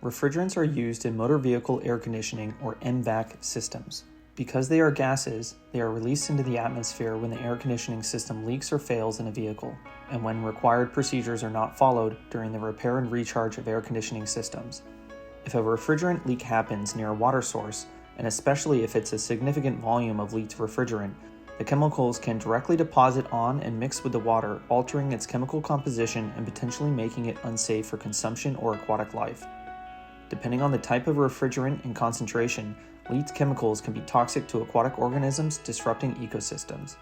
Refrigerants are used in motor vehicle air conditioning or MVAC systems. Because they are gases, they are released into the atmosphere when the air conditioning system leaks or fails in a vehicle, and when required procedures are not followed during the repair and recharge of air conditioning systems. If a refrigerant leak happens near a water source, and especially if it's a significant volume of leaked refrigerant, the chemicals can directly deposit on and mix with the water, altering its chemical composition and potentially making it unsafe for consumption or aquatic life. Depending on the type of refrigerant and concentration, leaked chemicals can be toxic to aquatic organisms, disrupting ecosystems.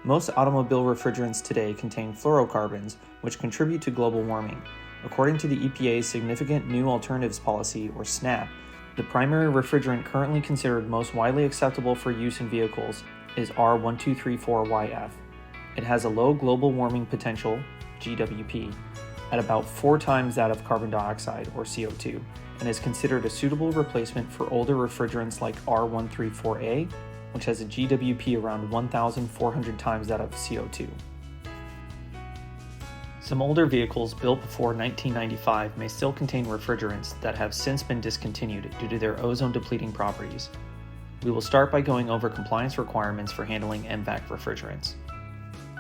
Most automobile refrigerants today contain fluorocarbons, which contribute to global warming. According to the EPA's Significant New Alternatives Policy, or SNAP, the primary refrigerant currently considered most widely acceptable for use in vehicles is R1234YF. It has a low global warming potential, GWP, at about 4 times that of carbon dioxide, or CO2, and is considered a suitable replacement for older refrigerants like R134A, which has a GWP around 1,400 times that of CO2. Some older vehicles built before 1995 may still contain refrigerants that have since been discontinued due to their ozone-depleting properties. We will start by going over compliance requirements for handling MVAC refrigerants.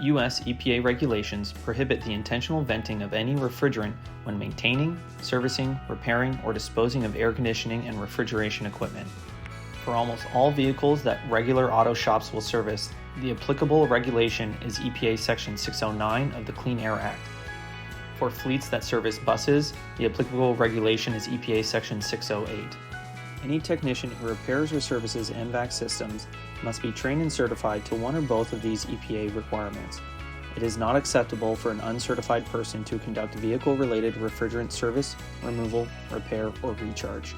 U.S. EPA regulations prohibit the intentional venting of any refrigerant when maintaining, servicing, repairing, or disposing of air conditioning and refrigeration equipment. For almost all vehicles that regular auto shops will service, the applicable regulation is EPA Section 609 of the Clean Air Act. For fleets that service buses, the applicable regulation is EPA Section 608. Any technician who repairs or services MVAC systems must be trained and certified to one or both of these EPA requirements. It is not acceptable for an uncertified person to conduct vehicle-related refrigerant service, removal, repair, or recharge.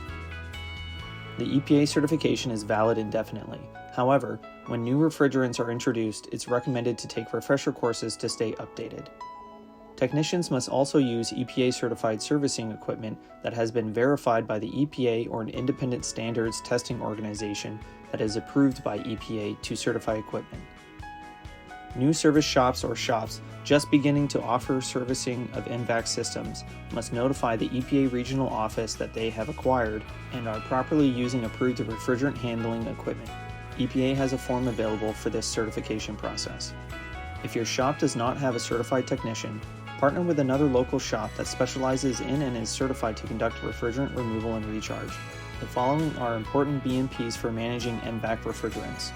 The EPA certification is valid indefinitely. However, when new refrigerants are introduced, it's recommended to take refresher courses to stay updated. Technicians must also use EPA-certified servicing equipment that has been verified by the EPA or an independent standards testing organization that is approved by EPA to certify equipment. New service shops or shops just beginning to offer servicing of MVAC systems must notify the EPA regional office that they have acquired and are properly using approved refrigerant handling equipment. EPA has a form available for this certification process. If your shop does not have a certified technician, partner with another local shop that specializes in and is certified to conduct refrigerant removal and recharge. The following are important BMPs for managing MVAC refrigerants.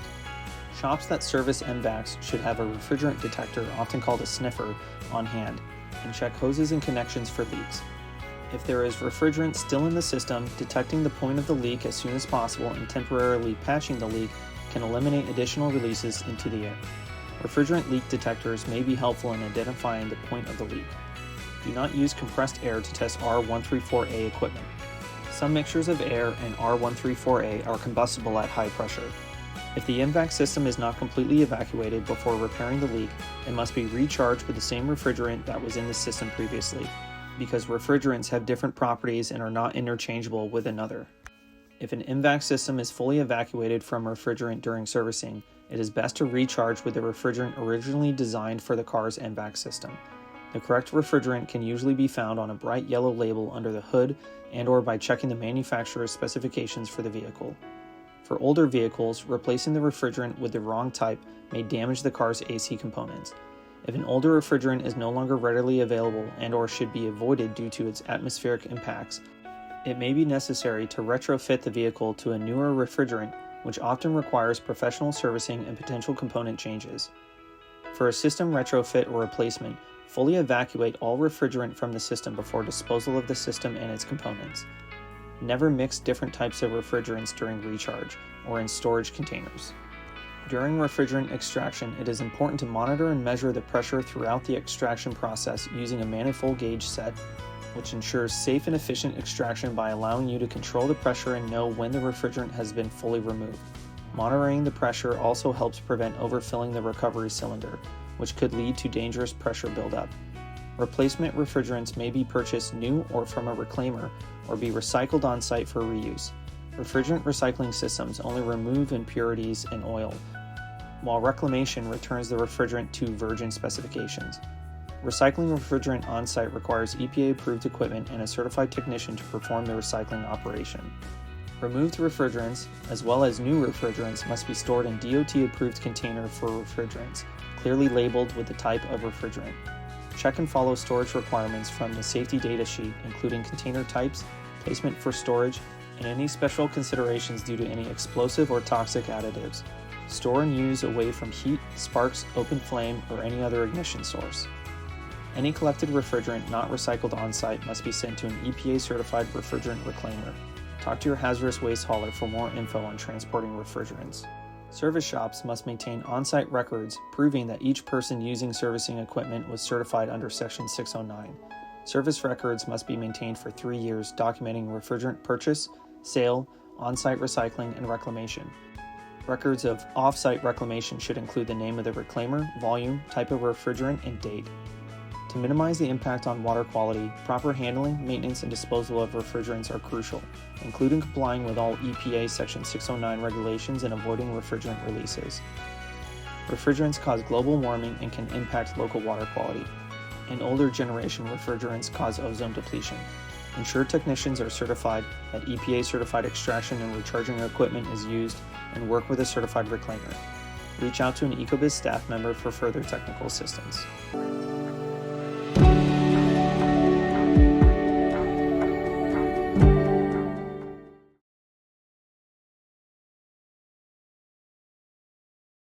Shops that service MVACs should have a refrigerant detector, often called a sniffer, on hand, and check hoses and connections for leaks. If there is refrigerant still in the system, detecting the point of the leak as soon as possible and temporarily patching the leak can eliminate additional releases into the air. Refrigerant leak detectors may be helpful in identifying the point of the leak. Do not use compressed air to test R134A equipment. Some mixtures of air and R134A are combustible at high pressure. If the MVAC system is not completely evacuated before repairing the leak, it must be recharged with the same refrigerant that was in the system previously, because refrigerants have different properties and are not interchangeable with another. If an MVAC system is fully evacuated from refrigerant during servicing, it is best to recharge with the refrigerant originally designed for the car's MVAC system. The correct refrigerant can usually be found on a bright yellow label under the hood and/or by checking the manufacturer's specifications for the vehicle. For older vehicles, replacing the refrigerant with the wrong type may damage the car's AC components. If an older refrigerant is no longer readily available and/or should be avoided due to its atmospheric impacts, it may be necessary to retrofit the vehicle to a newer refrigerant, which often requires professional servicing and potential component changes. For a system retrofit or replacement, fully evacuate all refrigerant from the system before disposal of the system and its components. Never mix different types of refrigerants during recharge or in storage containers. During refrigerant extraction, it is important to monitor and measure the pressure throughout the extraction process using a manifold gauge set, which ensures safe and efficient extraction by allowing you to control the pressure and know when the refrigerant has been fully removed. Monitoring the pressure also helps prevent overfilling the recovery cylinder, which could lead to dangerous pressure buildup. Replacement refrigerants may be purchased new or from a reclaimer or be recycled on site for reuse. Refrigerant recycling systems only remove impurities and oil, while reclamation returns the refrigerant to virgin specifications. Recycling refrigerant on-site requires EPA-approved equipment and a certified technician to perform the recycling operation. Removed refrigerants, as well as new refrigerants, must be stored in DOT-approved container for refrigerants, clearly labeled with the type of refrigerant. Check and follow storage requirements from the safety data sheet, including container types, placement for storage, and any special considerations due to any explosive or toxic additives. Store and use away from heat, sparks, open flame, or any other ignition source. Any collected refrigerant not recycled on-site must be sent to an EPA-certified refrigerant reclaimer. Talk to your hazardous waste hauler for more info on transporting refrigerants. Service shops must maintain on-site records proving that each person using servicing equipment was certified under Section 609. Service records must be maintained for 3 years, documenting refrigerant purchase, sale, on-site recycling, and reclamation. Records of off-site reclamation should include the name of the reclaimer, volume, type of refrigerant, and date. To minimize the impact on water quality, proper handling, maintenance, and disposal of refrigerants are crucial, including complying with all EPA Section 609 regulations and avoiding refrigerant releases. Refrigerants cause global warming and can impact local water quality, and older generation refrigerants cause ozone depletion. Ensure technicians are certified, that EPA-certified extraction and recharging equipment is used, and work with a certified reclaimer. Reach out to an EcoBiz staff member for further technical assistance.